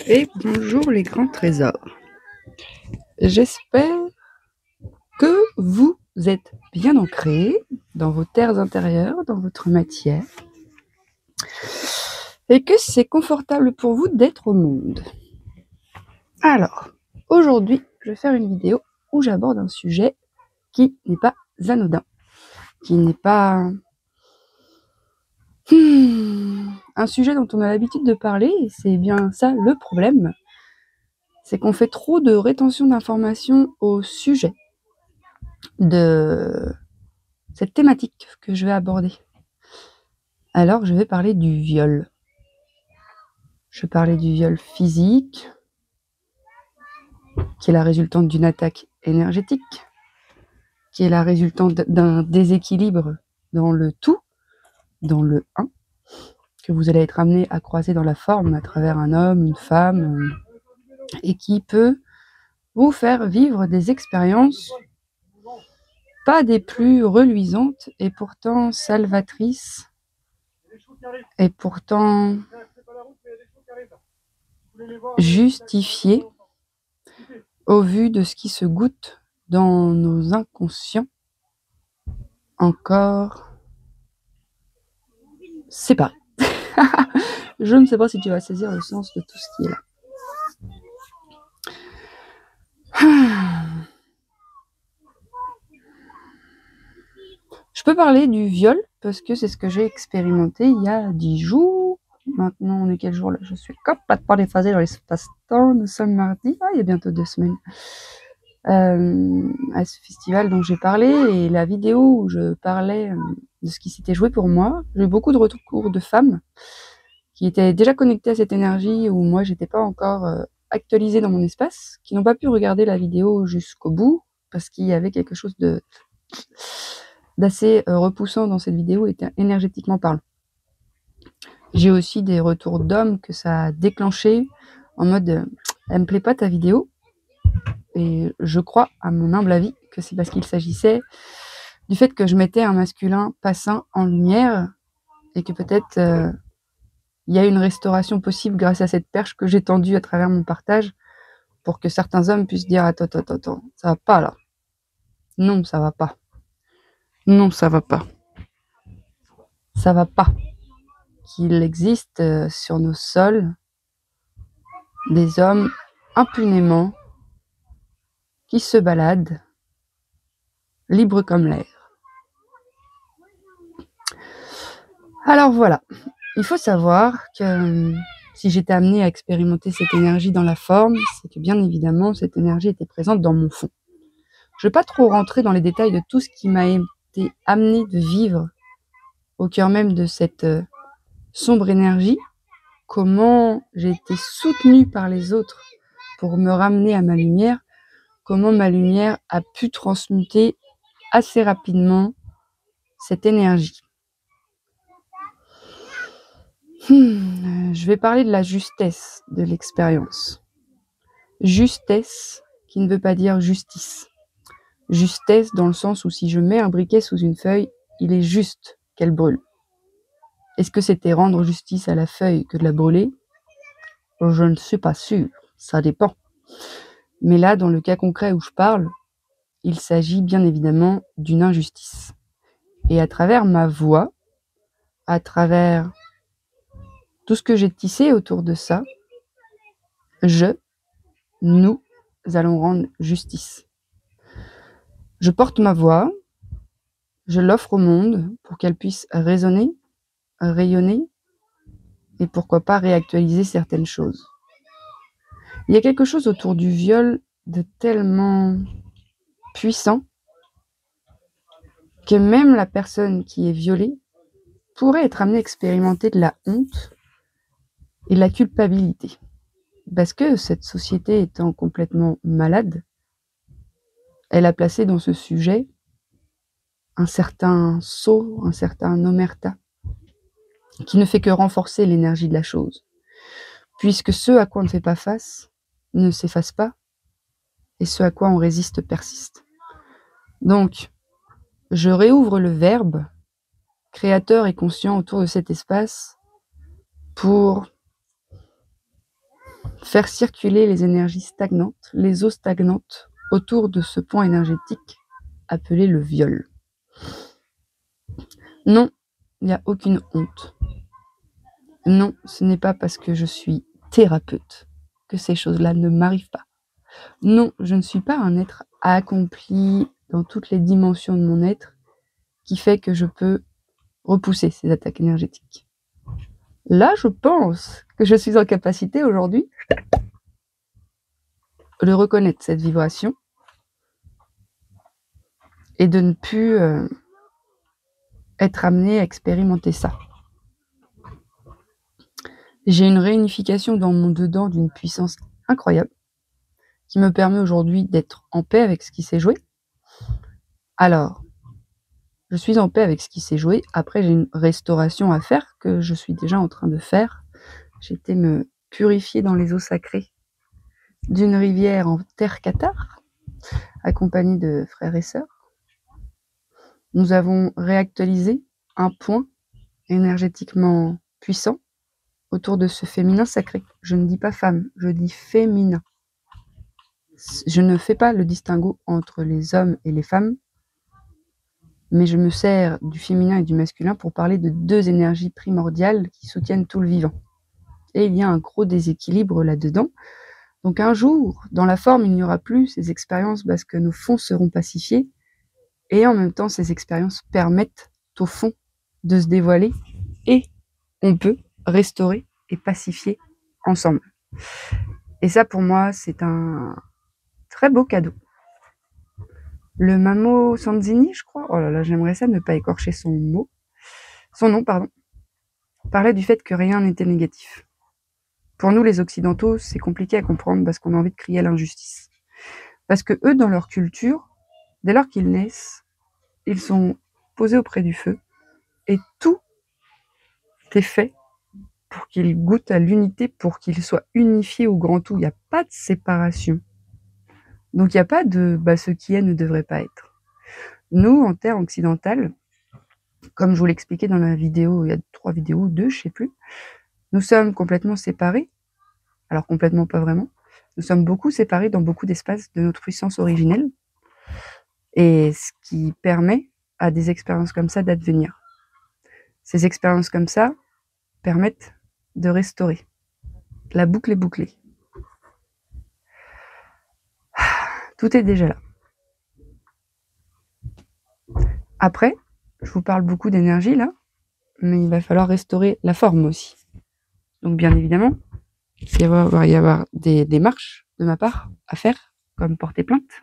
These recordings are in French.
Et bonjour les grands trésors. J'espère que vous êtes bien ancrés dans vos terres intérieures, dans votre matière, et que c'est confortable pour vous d'être au monde. Alors, aujourd'hui, je vais faire une vidéo où j'aborde un sujet qui n'est pas anodin, qui n'est pas un sujet dont on a l'habitude de parler, et c'est bien ça le problème, c'est qu'on fait trop de rétention d'informations au sujet de cette thématique que je vais aborder. Alors, je vais parler du viol. Je vais parler du viol physique, qui est la résultante d'une attaque énergétique, qui est la résultante d'un déséquilibre dans le tout, dans le un, que vous allez être amené à croiser dans la forme à travers un homme, une femme, et qui peut vous faire vivre des expériences pas des plus reluisantes et pourtant salvatrices, et pourtant justifiées au vu de ce qui se goûte dans nos inconscients encore séparés. Je ne sais pas si tu vas saisir le sens de tout ce qui est là. Je peux parler du viol parce que c'est ce que j'ai expérimenté il y a 10 jours. Maintenant, on est quel jour là? Je suis complètement déphasée dans l'espace-temps. Nous sommes mardi. Il y a bientôt 2 semaines. À ce festival dont j'ai parlé, et la vidéo où je parlais de ce qui s'était joué pour moi, j'ai eu beaucoup de retours de femmes qui étaient déjà connectées à cette énergie où moi j'étais pas encore actualisée dans mon espace, qui n'ont pas pu regarder la vidéo jusqu'au bout parce qu'il y avait quelque chose d'assez repoussant dans cette vidéo, énergétiquement parlant. J'ai aussi des retours d'hommes que ça a déclenché en mode elle me plaît pas ta vidéo. Et je crois, à mon humble avis, que c'est parce qu'il s'agissait du fait que je mettais un masculin pas sain en lumière et que peut-être il y a une restauration possible grâce à cette perche que j'ai tendue à travers mon partage pour que certains hommes puissent dire attends, ça va pas là. Non, ça va pas. Non, ça va pas. Ça va pas. Qu'il existe sur nos sols des hommes impunément qui se baladent libres comme l'air. Alors voilà, il faut savoir que si j'étais amenée à expérimenter cette énergie dans la forme, c'est que bien évidemment cette énergie était présente dans mon fond. Je ne vais pas trop rentrer dans les détails de tout ce qui m'a été amené de vivre au cœur même de cette sombre énergie, comment j'ai été soutenue par les autres pour me ramener à ma lumière, comment ma lumière a pu transmuter assez rapidement cette énergie. Je vais parler de la justesse de l'expérience. Justesse qui ne veut pas dire justice. Justesse dans le sens où si je mets un briquet sous une feuille, il est juste qu'elle brûle. Est-ce que c'était rendre justice à la feuille que de la brûler? Je ne suis pas sûre, ça dépend. Mais là, dans le cas concret où je parle, il s'agit bien évidemment d'une injustice. Et à travers ma voix, à travers tout ce que j'ai tissé autour de ça, nous allons rendre justice. Je porte ma voix, je l'offre au monde pour qu'elle puisse résonner, rayonner et pourquoi pas réactualiser certaines choses. Il y a quelque chose autour du viol de tellement puissant que même la personne qui est violée pourrait être amenée à expérimenter de la honte et de la culpabilité. Parce que cette société étant complètement malade, elle a placé dans ce sujet un certain sceau, un certain omerta, qui ne fait que renforcer l'énergie de la chose. Puisque ce à quoi on ne fait pas face ne s'efface pas, et ce à quoi on résiste persiste. Donc, je réouvre le verbe créateur et conscient autour de cet espace pour faire circuler les énergies stagnantes, les eaux stagnantes autour de ce point énergétique appelé le viol. Non, il n'y a aucune honte. Non, ce n'est pas parce que je suis thérapeute que ces choses-là ne m'arrivent pas. Non, je ne suis pas un être accompli dans toutes les dimensions de mon être qui fait que je peux repousser ces attaques énergétiques. Là, je pense que je suis en capacité aujourd'hui de reconnaître cette vibration et de ne plus être amené à expérimenter ça. J'ai une réunification dans mon dedans d'une puissance incroyable qui me permet aujourd'hui d'être en paix avec ce qui s'est joué. Alors, je suis en paix avec ce qui s'est joué. Après, j'ai une restauration à faire que je suis déjà en train de faire. J'ai été me purifier dans les eaux sacrées d'une rivière en terre cathare, accompagnée de frères et sœurs. Nous avons réactualisé un point énergétiquement puissant autour de ce féminin sacré. Je ne dis pas femme, je dis féminin. Je ne fais pas le distinguo entre les hommes et les femmes, mais je me sers du féminin et du masculin pour parler de deux énergies primordiales qui soutiennent tout le vivant. Et il y a un gros déséquilibre là-dedans. Donc un jour, dans la forme, il n'y aura plus ces expériences parce que nos fonds seront pacifiés. Et en même temps, ces expériences permettent au fond de se dévoiler et on peut restaurer et pacifier ensemble. Et ça, pour moi, c'est un très beau cadeau. Le Mamo Sanzini, je crois, oh là là, j'aimerais ça ne pas écorcher son nom, parlait du fait que rien n'était négatif. Pour nous, les Occidentaux, c'est compliqué à comprendre parce qu'on a envie de crier à l'injustice. Parce que eux, dans leur culture, dès lors qu'ils naissent, ils sont posés auprès du feu et tout est fait pour qu'ils goûtent à l'unité, pour qu'ils soient unifiés au grand tout. Il n'y a pas de séparation. Donc il n'y a pas de ce qui est ne devrait pas être. Nous, en terre occidentale, comme je vous l'expliquais dans la vidéo, il y a 3 vidéos, 2, je ne sais plus, nous sommes complètement séparés. Alors complètement pas vraiment. Nous sommes beaucoup séparés dans beaucoup d'espaces de notre puissance originelle. Et ce qui permet à des expériences comme ça d'advenir. Ces expériences comme ça permettent de restaurer. La boucle est bouclée. Tout est déjà là. Après, je vous parle beaucoup d'énergie là, mais il va falloir restaurer la forme aussi. Donc bien évidemment, il va y avoir des démarches de ma part à faire, comme porter plainte,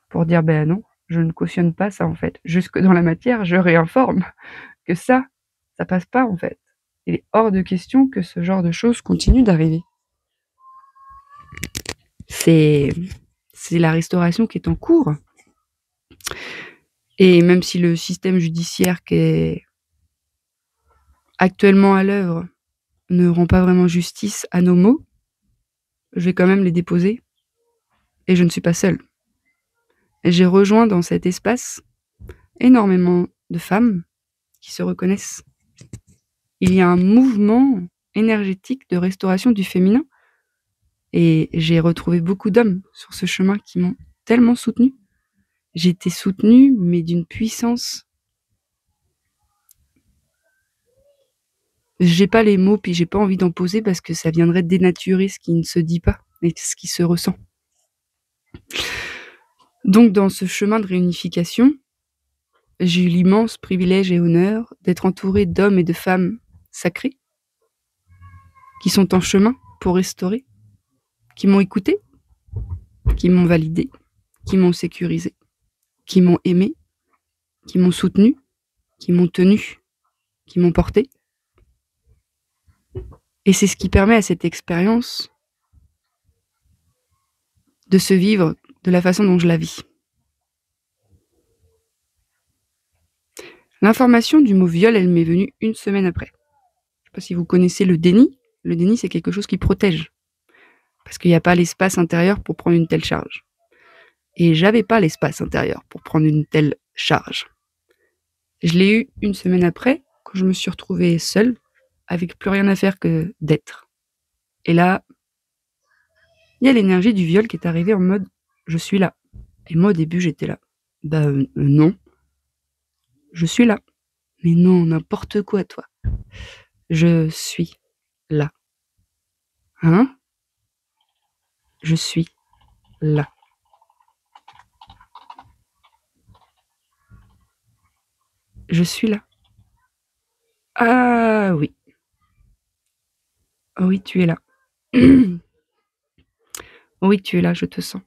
pour dire non, je ne cautionne pas ça en fait. Jusque dans la matière, je réinforme que ça passe pas en fait. Il est hors de question que ce genre de choses continue d'arriver. C'est la restauration qui est en cours. Et même si le système judiciaire qui est actuellement à l'œuvre ne rend pas vraiment justice à nos maux, je vais quand même les déposer. Et je ne suis pas seule. Et j'ai rejoint dans cet espace énormément de femmes qui se reconnaissent. Il y a un mouvement énergétique de restauration du féminin. Et j'ai retrouvé beaucoup d'hommes sur ce chemin qui m'ont tellement soutenue. J'ai été soutenue, mais d'une puissance. J'ai pas les mots, puis j'ai pas envie d'en poser parce que ça viendrait dénaturer ce qui ne se dit pas et ce qui se ressent. Donc, dans ce chemin de réunification, j'ai eu l'immense privilège et honneur d'être entourée d'hommes et de femmes sacrés qui sont en chemin pour restaurer, qui m'ont écouté, qui m'ont validé, qui m'ont sécurisé, qui m'ont aimé, qui m'ont soutenu, qui m'ont tenu, qui m'ont porté. Et c'est ce qui permet à cette expérience de se vivre de la façon dont je la vis. L'information du mot viol, elle m'est venue 1 semaine après. Je ne sais pas si vous connaissez le déni. Le déni, c'est quelque chose qui protège. Parce qu'il n'y a pas l'espace intérieur pour prendre une telle charge. Et j'avais pas l'espace intérieur pour prendre une telle charge. Je l'ai eu 1 semaine après, quand je me suis retrouvée seule, avec plus rien à faire que d'être. Et là, Il y a l'énergie du viol qui est arrivée en mode « je suis là ». Et moi, au début, j'étais là. Non, je suis là. Mais non, n'importe quoi, toi. Je suis là. Hein? Je suis là. Je suis là. Ah oui. Oh oui, tu es là. Oui, tu es là, je te sens.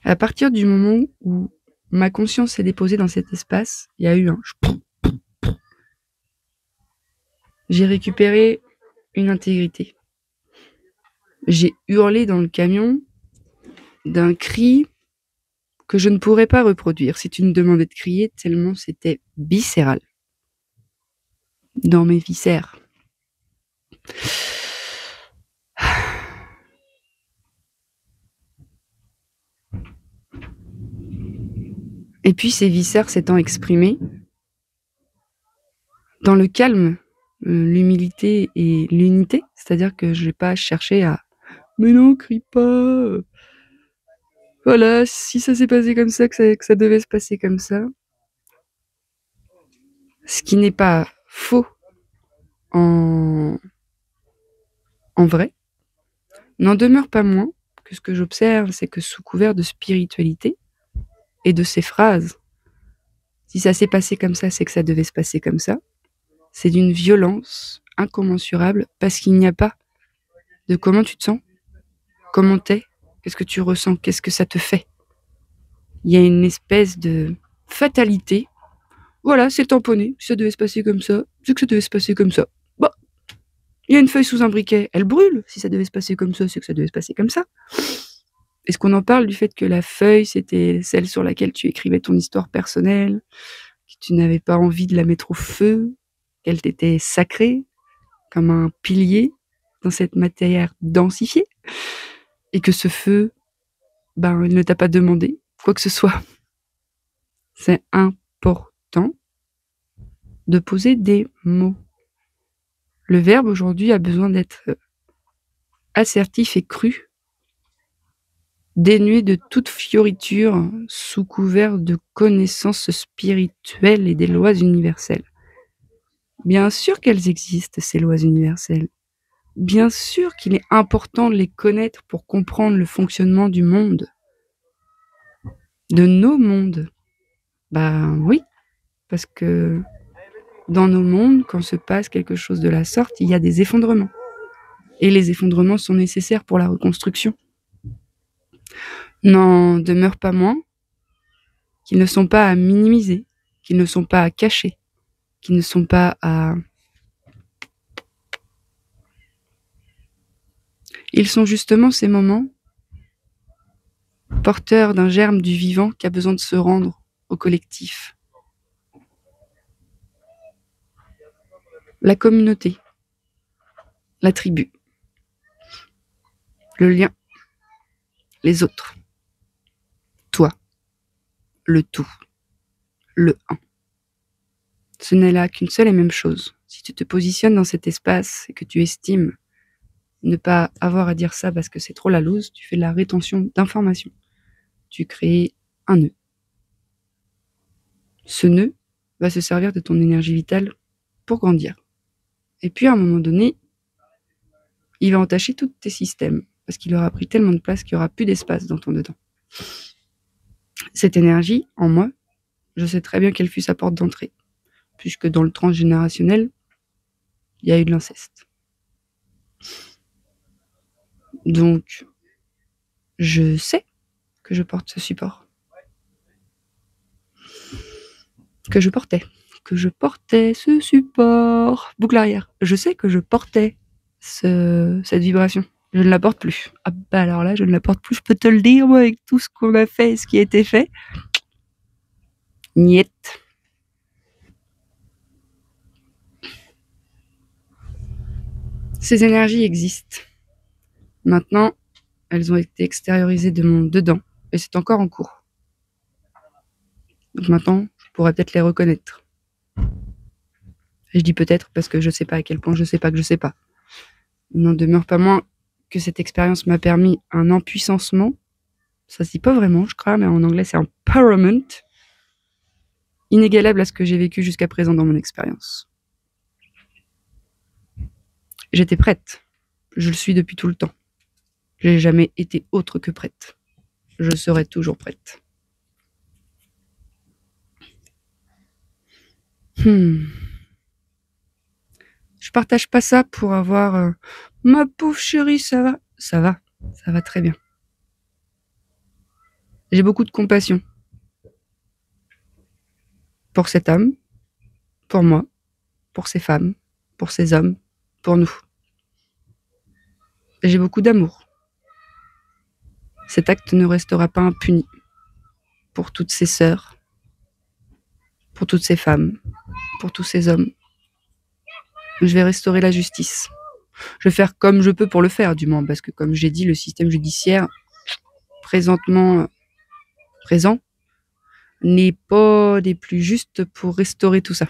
À partir du moment où ma conscience s'est déposée dans cet espace, il y a eu un... J'ai récupéré une intégrité. J'ai hurlé dans le camion d'un cri que je ne pourrais pas reproduire si tu me demandais de crier, tellement c'était viscéral. Dans mes viscères. Et puis ces viscères s'étant exprimés, dans le calme, l'humilité et l'unité, c'est-à-dire que je n'ai pas cherché à « mais non, crie pas, voilà, si ça s'est passé comme ça, que ça devait se passer comme ça ». Ce qui n'est pas faux en vrai, n'en demeure pas moins que ce que j'observe, c'est que sous couvert de spiritualité et de ces phrases, si ça s'est passé comme ça, c'est que ça devait se passer comme ça, c'est d'une violence incommensurable parce qu'il n'y a pas de comment tu te sens, comment t'es, qu'est-ce que tu ressens, qu'est-ce que ça te fait. Il y a une espèce de fatalité. Voilà, c'est tamponné, si ça devait se passer comme ça, c'est que ça devait se passer comme ça. Bah, il y a une feuille sous un briquet, elle brûle, si ça devait se passer comme ça, c'est que ça devait se passer comme ça. Est-ce qu'on en parle du fait que la feuille, c'était celle sur laquelle tu écrivais ton histoire personnelle, que tu n'avais pas envie de la mettre au feu, qu'elle t'était sacrée, comme un pilier dans cette matière densifiée, et que ce feu, il ne t'a pas demandé quoi que ce soit. C'est important de poser des mots. Le verbe aujourd'hui a besoin d'être assertif et cru, dénué de toute fioriture, sous couvert de connaissances spirituelles et des lois universelles. Bien sûr qu'elles existent, ces lois universelles. Bien sûr qu'il est important de les connaître pour comprendre le fonctionnement du monde. De nos mondes. Oui, parce que dans nos mondes, quand se passe quelque chose de la sorte, il y a des effondrements. Et les effondrements sont nécessaires pour la reconstruction. N'en demeure pas moins qu'ils ne sont pas à minimiser, qu'ils ne sont pas à cacher, qu'ils ne sont pas à... Ils sont justement ces moments porteurs d'un germe du vivant qui a besoin de se rendre au collectif. La communauté, la tribu, le lien, les autres, toi, le tout, le un. Ce n'est là qu'une seule et même chose. Si tu te positionnes dans cet espace et que tu estimes ne pas avoir à dire ça parce que c'est trop la loose, tu fais de la rétention d'informations. Tu crées un nœud. Ce nœud va se servir de ton énergie vitale pour grandir. Et puis à un moment donné, il va entacher tous tes systèmes parce qu'il aura pris tellement de place qu'il n'y aura plus d'espace dans ton dedans. Cette énergie, en moi, je sais très bien quelle fut sa porte d'entrée, puisque dans le transgénérationnel, il y a eu de l'inceste. Donc, je sais que je porte ce support. Que je portais ce support. Boucle arrière. Je sais que je portais cette vibration. Je ne la porte plus. Ah bah alors là, je ne la porte plus. Je peux te le dire, moi, avec tout ce qu'on a fait et ce qui a été fait. Niet. Ces énergies existent. Maintenant, elles ont été extériorisées de mon dedans. Et c'est encore en cours. Donc maintenant, je pourrais peut-être les reconnaître. Et je dis peut-être parce que je sais pas à quel point je sais pas que je sais pas. Il n'en demeure pas moins que cette expérience m'a permis un empuissancement, ça se dit pas vraiment, je crois, mais en anglais c'est empowerment, inégalable à ce que j'ai vécu jusqu'à présent dans mon expérience. J'étais prête. Je le suis depuis tout le temps. J'ai jamais été autre que prête. Je serai toujours prête. Je partage pas ça pour avoir ma pauvre chérie, ça va. Ça va très bien. J'ai beaucoup de compassion pour cet homme, pour moi, pour ces femmes, pour ces hommes, pour nous. J'ai beaucoup d'amour. Cet acte ne restera pas impuni pour toutes ces sœurs, pour toutes ces femmes, pour tous ces hommes. Je vais restaurer la justice. Je vais faire comme je peux pour le faire, du moins, parce que comme j'ai dit, le système judiciaire présentement présent n'est pas des plus justes pour restaurer tout ça.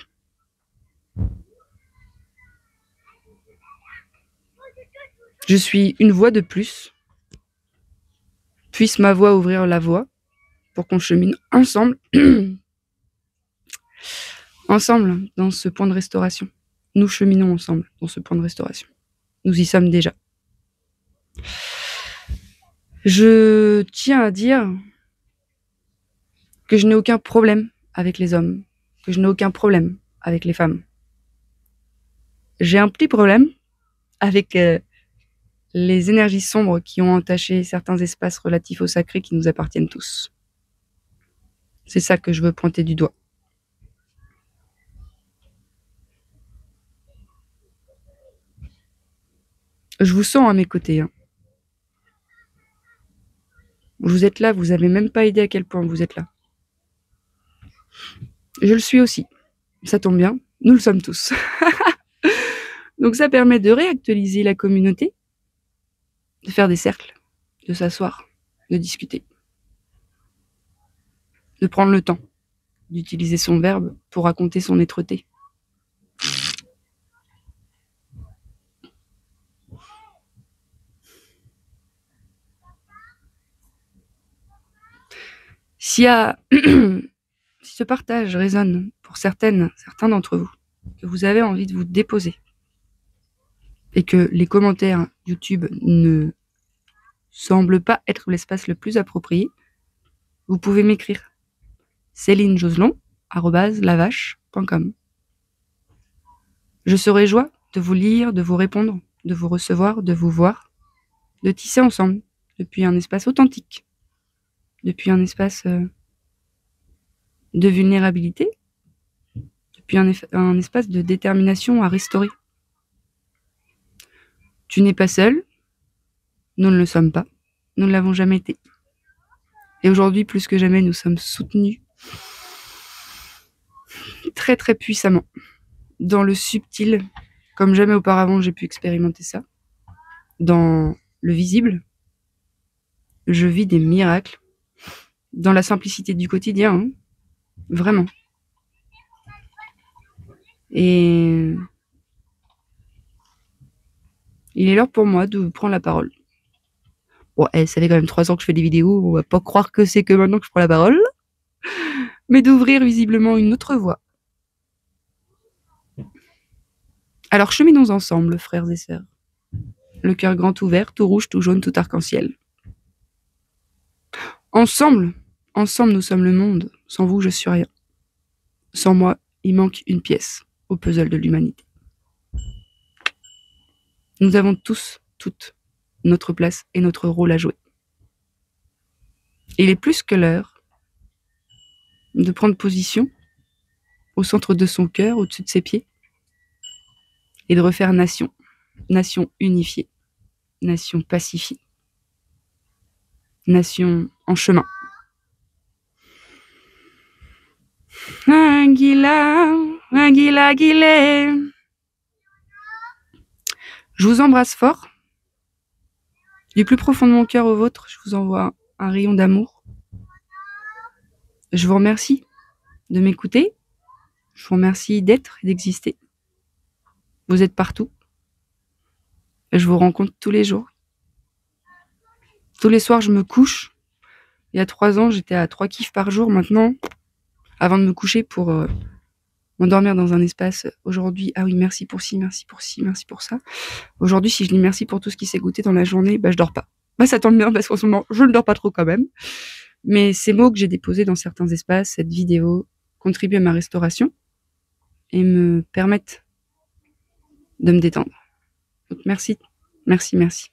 Je suis une voix de plus. Puisse ma voix ouvrir la voie pour qu'on chemine ensemble, ensemble dans ce point de restauration. Nous cheminons ensemble dans ce point de restauration. Nous y sommes déjà. Je tiens à dire que je n'ai aucun problème avec les hommes, que je n'ai aucun problème avec les femmes. J'ai un petit problème avec les énergies sombres qui ont entaché certains espaces relatifs au sacré qui nous appartiennent tous. C'est ça que je veux pointer du doigt. Je vous sens à mes côtés. Vous êtes là, vous n'avez même pas idée à quel point vous êtes là. Je le suis aussi. Ça tombe bien, nous le sommes tous. Donc ça permet de réactualiser la communauté, de faire des cercles, de s'asseoir, de discuter, de prendre le temps, d'utiliser son verbe pour raconter son êtreté. Si ce partage résonne pour certains d'entre vous, que vous avez envie de vous déposer, et que les commentaires YouTube ne semblent pas être l'espace le plus approprié, vous pouvez m'écrire célinejoselon@lavache.com. Je serai joie de vous lire, de vous répondre, de vous recevoir, de vous voir, de tisser ensemble depuis un espace authentique, depuis un espace de vulnérabilité, depuis un espace de détermination à restaurer. Tu n'es pas seul, nous ne le sommes pas, nous ne l'avons jamais été. Et aujourd'hui, plus que jamais, nous sommes soutenus très très puissamment dans le subtil, comme jamais auparavant j'ai pu expérimenter ça, dans le visible. Je vis des miracles dans la simplicité du quotidien, vraiment. Et il est l'heure pour moi de prendre la parole. Bon, ça fait quand même 3 ans que je fais des vidéos, on va pas croire que c'est que maintenant que je prends la parole, mais d'ouvrir visiblement une autre voie. Alors cheminons ensemble, frères et sœurs. Le cœur grand ouvert, tout rouge, tout jaune, tout arc-en-ciel. Ensemble nous sommes le monde. Sans vous, je suis rien. Sans moi, il manque une pièce au puzzle de l'humanité. Nous avons tous, toutes, notre place et notre rôle à jouer. Il est plus que l'heure de prendre position au centre de son cœur, au-dessus de ses pieds, et de refaire nation. Nation unifiée. Nation pacifiée. Nation en chemin. Anguilla, anguilla, guillet. Je vous embrasse fort. Du plus profond de mon cœur au vôtre, je vous envoie un rayon d'amour. Je vous remercie de m'écouter. Je vous remercie d'être et d'exister. Vous êtes partout. Je vous rencontre tous les jours. Tous les soirs, je me couche. Il y a 3 ans, j'étais à 3 kiffs par jour. Maintenant, avant de me coucher pour m'endormir dans un espace, aujourd'hui, ah oui, merci pour ci, merci pour ci, merci pour ça. Aujourd'hui, si je dis merci pour tout ce qui s'est goûté dans la journée, bah, je dors pas. Bah, ça tombe bien parce qu'en ce moment, je ne dors pas trop quand même. Mais ces mots que j'ai déposés dans certains espaces, cette vidéo, contribuent à ma restauration et me permettent de me détendre. Donc merci, merci, merci.